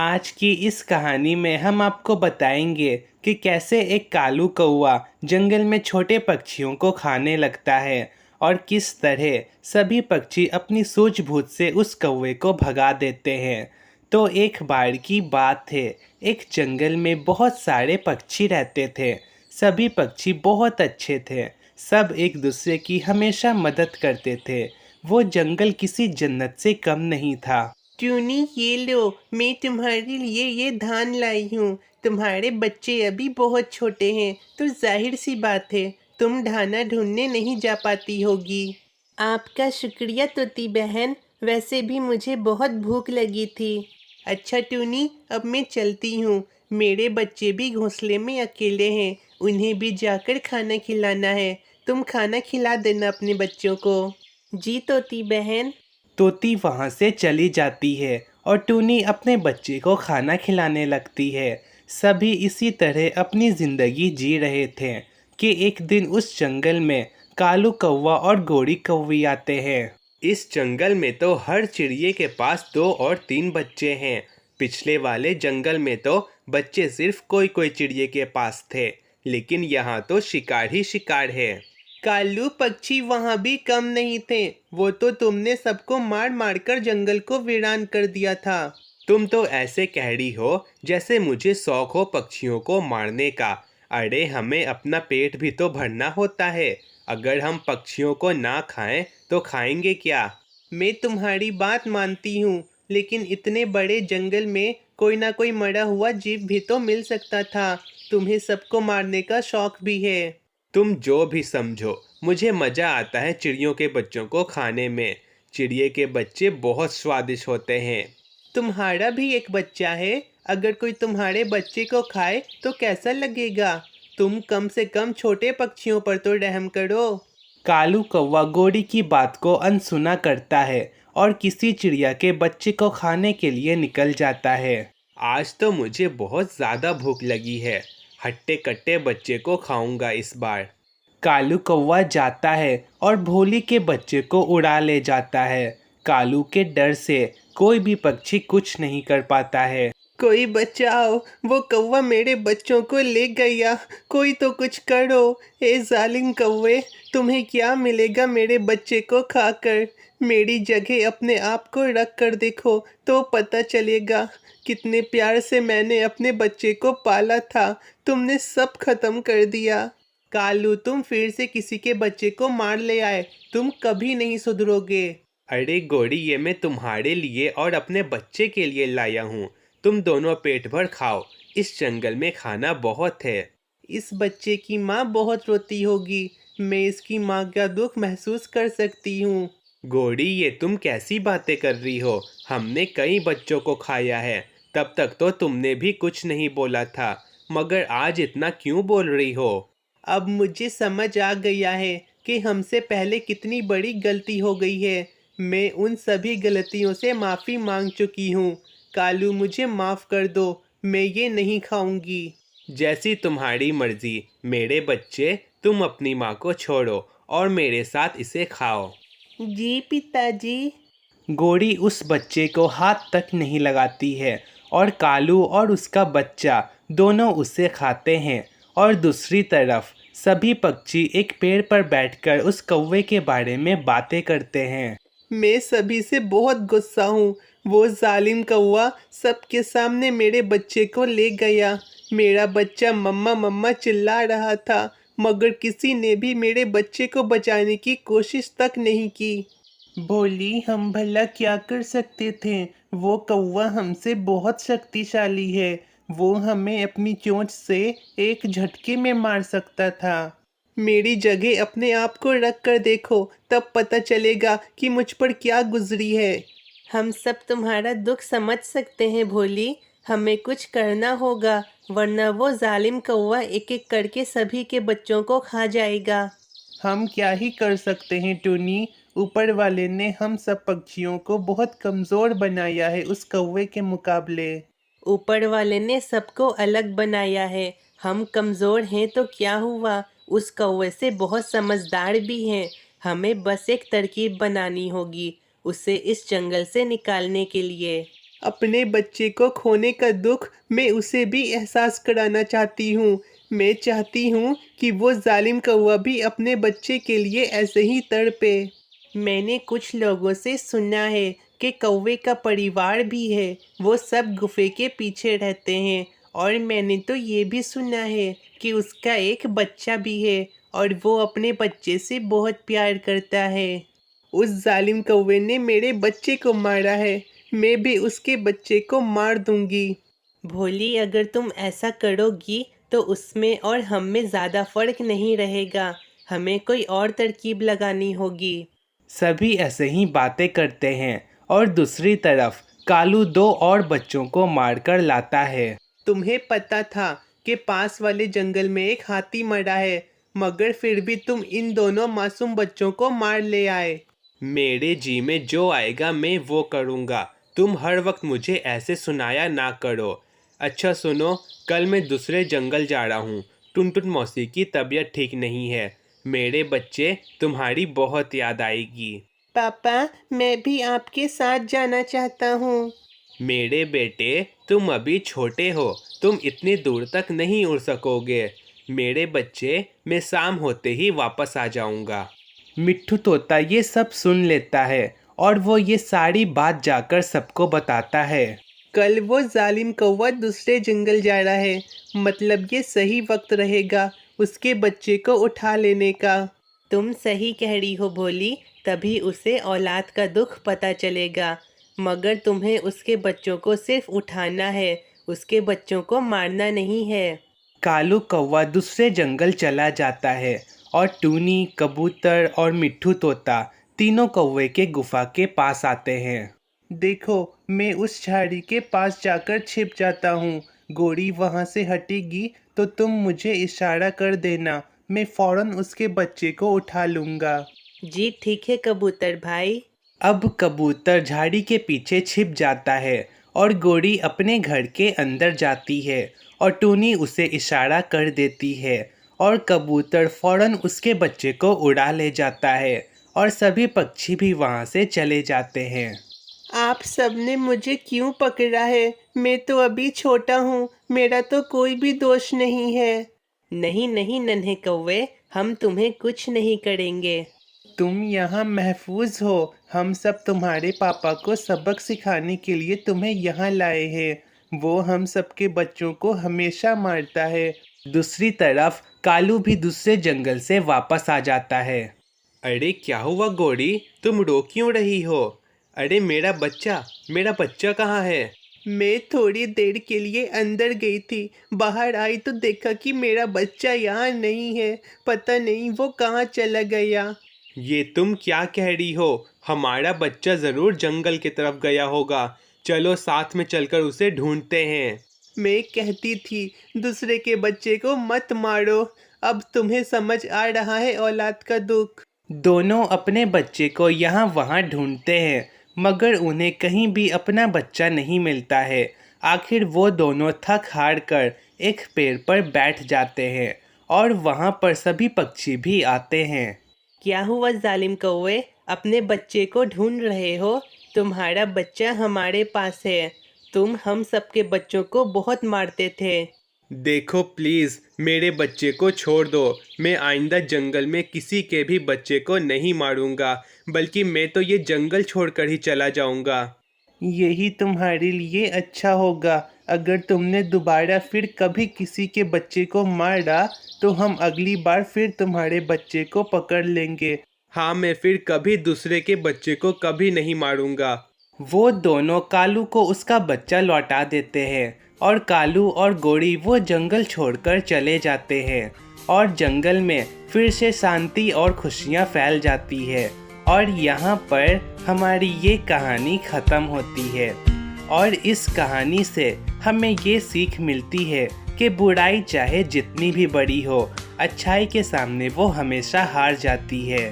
आज की इस कहानी में हम आपको बताएंगे कि कैसे एक कालू कौवा जंगल में छोटे पक्षियों को खाने लगता है और किस तरह सभी पक्षी अपनी सूझबूझ से उस कौवे को भगा देते हैं। तो एक बार की बात है, एक जंगल में बहुत सारे पक्षी रहते थे। सभी पक्षी बहुत अच्छे थे, सब एक दूसरे की हमेशा मदद करते थे। वो जंगल किसी जन्नत से कम नहीं था। ट्यूनी, ये लो, मैं तुम्हारे लिए ये धान लाई हूँ। तुम्हारे बच्चे अभी बहुत छोटे हैं, तो जाहिर सी बात है तुम धाना ढूंढने नहीं जा पाती होगी। आपका शुक्रिया तोती बहन। वैसे भी मुझे बहुत भूख लगी थी। अच्छा ट्यूनी, अब मैं चलती हूँ। मेरे बच्चे भी घोंसले में अकेले हैं, उन्हें भी जाकर खाना खिलाना है। तुम खाना खिला देना अपने बच्चों को। जी तोती बहन। तोती वहाँ से चली जाती है और टूनी अपने बच्चे को खाना खिलाने लगती है। सभी इसी तरह अपनी ज़िंदगी जी रहे थे कि एक दिन उस जंगल में कालू कौवा और गोरी कौवी आते हैं। इस जंगल में तो हर चिड़िए के पास 2 और 3 बच्चे हैं। पिछले वाले जंगल में तो बच्चे सिर्फ कोई कोई चिड़िए के पास थे, लेकिन यहाँ तो शिकार ही शिकार है। कालू पक्षी वहां भी कम नहीं थे। वो तो तुमने सबको मार मार कर जंगल को वीरान कर दिया था। तुम तो ऐसे कह रही हो जैसे मुझे शौक हो पक्षियों को मारने का। अरे हमें अपना पेट भी तो भरना होता है। अगर हम पक्षियों को ना खाएं तो खाएंगे क्या? मैं तुम्हारी बात मानती हूँ, लेकिन इतने बड़े जंगल में कोई ना कोई मरा हुआ जीव भी तो मिल सकता था। तुम्हें सबको मारने का शौक भी है। तुम जो भी समझो, मुझे मज़ा आता है चिड़ियों के बच्चों को खाने में। चिड़िए के बच्चे बहुत स्वादिष्ट होते हैं। तुम्हारा भी एक बच्चा है। अगर कोई तुम्हारे बच्चे को खाए तो कैसा लगेगा? तुम कम से कम छोटे पक्षियों पर तो रहम करो। कालू कौवा गोरी की बात को अनसुना करता है और किसी चिड़िया के बच्चे को खाने के लिए निकल जाता है। आज तो मुझे बहुत ज़्यादा भूख लगी है। हट्टे कट्टे बच्चे को खाऊंगा इस बार। कालू कौवा जाता है और भोली के बच्चे को उड़ा ले जाता है। कालू के डर से कोई भी पक्षी कुछ नहीं कर पाता है। कोई बचाओ, वो कौवा मेरे बच्चों को ले गया। कोई तो कुछ करो। ए जालिम कौवे, तुम्हें क्या मिलेगा मेरे बच्चे को खाकर? मेरी जगह अपने आप को रख कर देखो तो पता चलेगा। कितने प्यार से मैंने अपने बच्चे को पाला था, तुमने सब खत्म कर दिया। कालू, तुम फिर से किसी के बच्चे को मार ले आए। तुम कभी नहीं सुधरोगे। अरे गोरी, ये मैं तुम्हारे लिए और अपने बच्चे के लिए लाया हूँ। तुम दोनों पेट भर खाओ। इस जंगल में खाना बहुत है। इस बच्चे की माँ बहुत रोती होगी। मैं इसकी माँ का दुख महसूस कर सकती हूँ। गोरी, ये तुम कैसी बातें कर रही हो? हमने कई बच्चों को खाया है। तब तक तो तुमने भी कुछ नहीं बोला था, मगर आज इतना क्यों बोल रही हो? अब मुझे समझ आ गया है कि हमसे पहले कितनी बड़ी गलती हो गई है। मैं उन सभी गलतियों से माफ़ी मांग चुकी हूँ। कालू, मुझे माफ़ कर दो। मैं ये नहीं खाऊंगी। जैसी तुम्हारी मर्जी मेरे बच्चे, तुम अपनी माँ को छोड़ो और मेरे साथ इसे खाओ। जी पिताजी। गोरी उस बच्चे को हाथ तक नहीं लगाती है और कालू और उसका बच्चा दोनों उसे खाते हैं। और दूसरी तरफ सभी पक्षी एक पेड़ पर बैठकर उस कौवे के बारे में बातें करते हैं। मैं सभी से बहुत गुस्सा हूँ। वो जालिम कौवा सबके सामने मेरे बच्चे को ले गया। मेरा बच्चा मम्मा मम्मा चिल्ला रहा था, मगर किसी ने भी मेरे बच्चे को बचाने की कोशिश तक नहीं की। बोली, हम भला क्या कर सकते थे? वो कौवा हमसे बहुत शक्तिशाली है। वो हमें अपनी चोंच से एक झटके में मार सकता था। मेरी जगह अपने आप को रख कर देखो, तब पता चलेगा कि मुझ पर क्या गुजरी है। हम सब तुम्हारा दुख समझ सकते हैं भोली। हमें कुछ करना होगा, वरना वो जालिम कौवा एक एक करके सभी के बच्चों को खा जाएगा। हम क्या ही कर सकते हैं टूनी। ऊपर वाले ने हम सब पक्षियों को बहुत कमज़ोर बनाया है उस कौवे के मुकाबले। ऊपर वाले ने सबको अलग बनाया है। हम कमज़ोर हैं तो क्या हुआ, उस कौवे से बहुत समझदार भी हैं। हमें बस एक तरकीब बनानी होगी उसे इस जंगल से निकालने के लिए। अपने बच्चे को खोने का दुख मैं उसे भी एहसास कराना चाहती हूँ। मैं चाहती हूँ कि वो जालिम कौवा भी अपने बच्चे के लिए ऐसे ही तड़पे। मैंने कुछ लोगों से सुना है कि कौवे का परिवार भी है, वो सब गुफे के पीछे रहते हैं। और मैंने तो ये भी सुना है कि उसका एक बच्चा भी है और वो अपने बच्चे से बहुत प्यार करता है। उस जालिम कौवे ने मेरे बच्चे को मारा है, मैं भी उसके बच्चे को मार दूंगी। भोली, अगर तुम ऐसा करोगी तो उसमें और हम में ज़्यादा फर्क नहीं रहेगा, हमें कोई और तरकीब लगानी होगी। सभी ऐसे ही बातें करते हैं और दूसरी तरफ कालू दो और बच्चों को मारकर लाता है। तुम्हें पता था कि पास वाले जंगल में एक हाथी मरा है, मगर फिर भी तुम इन दोनों मासूम बच्चों को मार ले आए। मेरे जी में जो आएगा मैं वो करूँगा, तुम हर वक्त मुझे ऐसे सुनाया ना करो। अच्छा सुनो, कल मैं दूसरे जंगल जा रहा हूँ। टुनटुन मौसी की तबीयत ठीक नहीं है, मेरे बच्चे तुम्हारी बहुत याद आएगी। पापा, मैं भी आपके साथ जाना चाहता हूँ। मेरे बेटे, तुम अभी छोटे हो, तुम इतनी दूर तक नहीं उड़ सकोगे। मेरे बच्चे, मैं शाम होते ही वापस आ जाऊंगा। मिट्ठू तोता ये सब सुन लेता है और वो ये सारी बात जाकर सबको बताता है। कल वो जालिम कौवा दूसरे जंगल जा रहा है, मतलब ये सही वक्त रहेगा उसके बच्चे को उठा लेने का। तुम सही कह रही हो भोली, तभी उसे औलाद का दुख पता चलेगा। मगर तुम्हें उसके बच्चों को सिर्फ उठाना है, उसके बच्चों को मारना नहीं है। कालू कौवा दूसरे जंगल चला जाता है और टूनी, कबूतर और मिट्ठू तोता तीनों कौवे के गुफा के पास आते हैं। देखो, मैं उस झाड़ी के पास जाकर छिप जाता हूँ। गोरी वहाँ से हटेगी तो तुम मुझे इशारा कर देना, मैं फौरन उसके बच्चे को उठा लूँगा। जी ठीक है कबूतर भाई। अब कबूतर झाड़ी के पीछे छिप जाता है और गोरी अपने घर के अंदर जाती है और टूनी उसे इशारा कर देती है और कबूतर फौरन उसके बच्चे को उड़ा ले जाता है और सभी पक्षी भी वहाँ से चले जाते हैं। आप सबने मुझे क्यों पकड़ा है? मैं तो अभी छोटा हूँ, मेरा तो कोई भी दोष नहीं है। नहीं नहीं नन्हे कौवे, हम तुम्हें कुछ नहीं करेंगे। तुम यहाँ महफूज हो, हम सब तुम्हारे पापा को सबक सिखाने के लिए तुम्हें यहाँ लाए हैं। वो हम सबके बच्चों को हमेशा मारता है। दूसरी तरफ कालू भी दूसरे जंगल से वापस आ जाता है। अरे क्या हुआ गोरी, तुम रो क्यों रही हो? अरे मेरा बच्चा कहाँ है? मैं थोड़ी देर के लिए अंदर गई थी, बाहर आई तो देखा कि मेरा बच्चा यहाँ नहीं है, पता नहीं वो कहाँ चला गया। ये तुम क्या कह रही हो? हमारा बच्चा जरूर जंगल की तरफ गया होगा, चलो साथ में चलकर उसे ढूंढते हैं। मैं कहती थी दूसरे के बच्चे को मत मारो, अब तुम्हें समझ आ रहा है औलाद का दुख। दोनों अपने बच्चे को यहाँ वहाँ ढूंढते हैं मगर उन्हें कहीं भी अपना बच्चा नहीं मिलता है। आखिर वो दोनों थक हार कर एक पेड़ पर बैठ जाते हैं और वहाँ पर सभी पक्षी भी आते हैं। क्या हुआ जालिम कौवे, अपने बच्चे को ढूंढ रहे हो? तुम्हारा बच्चा हमारे पास है, तुम हम सबके बच्चों को बहुत मारते थे। देखो प्लीज़, मेरे बच्चे को छोड़ दो, मैं आइंदा जंगल में किसी के भी बच्चे को नहीं मारूंगा, बल्कि मैं तो ये जंगल छोड़कर ही चला जाऊंगा। यही तुम्हारे लिए अच्छा होगा। अगर तुमने दोबारा फिर कभी किसी के बच्चे को मारा तो हम अगली बार फिर तुम्हारे बच्चे को पकड़ लेंगे। हाँ, मैं फिर कभी दूसरे के बच्चे को कभी नहीं मारूंगा। वो दोनों कालू को उसका बच्चा लौटा देते हैं और कालू और गोरी वो जंगल छोड़कर चले जाते हैं और जंगल में फिर से शांति और खुशियाँ फैल जाती है। और यहाँ पर हमारी ये कहानी ख़त्म होती है और इस कहानी से हमें ये सीख मिलती है कि बुराई चाहे जितनी भी बड़ी हो, अच्छाई के सामने वो हमेशा हार जाती है।